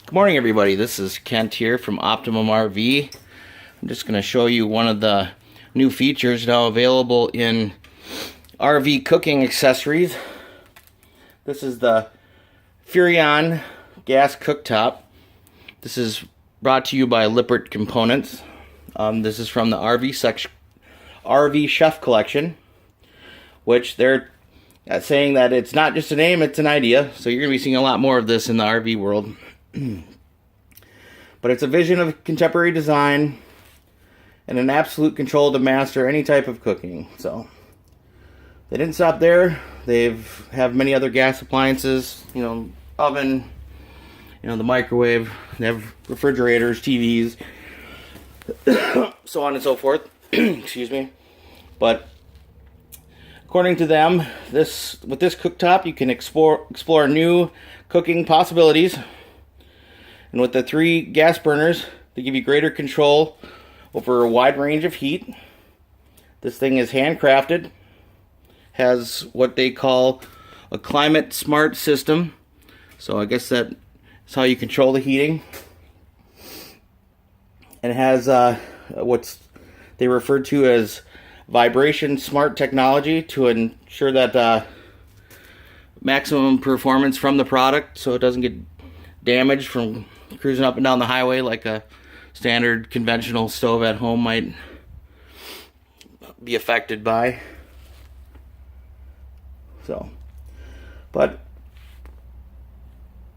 Good morning, everybody. This is Kent here from Optimum RV. I'm just going to show you one of the new features now available in RV cooking accessories. This is the Furrion Gas Cooktop. This is brought to you by Lippert Components. This is from the RV Chef Collection, which they're saying that it's not just a name, it's an idea. So you're going to be seeing a lot more of this in the RV world. But it's a vision of contemporary design and an absolute control to master any type of cooking. So they didn't stop there. They have many other gas appliances, oven, the microwave. They have refrigerators, TVs, so on and so forth. Excuse me. But according to them, with this cooktop, you can explore new cooking possibilities. And with the 3 gas burners, they give you greater control over a wide range of heat. This thing is handcrafted, has what they call a climate smart system. So I guess that's how you control the heating. And it has what they refer to as vibration smart technology to ensure that maximum performance from the product, so it doesn't get damaged from cruising up and down the highway like a standard conventional stove at home might be affected by. But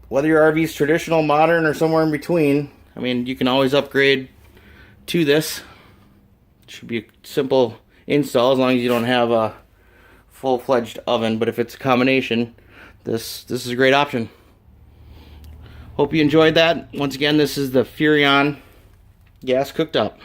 whether your RV is traditional, modern, or somewhere in between, you can always upgrade to this. It should be a simple install as long as you don't have a full-fledged oven. But if it's a combination, this is a great option. Hope you enjoyed that. Once again, this is the Furrion Gas Cooktop.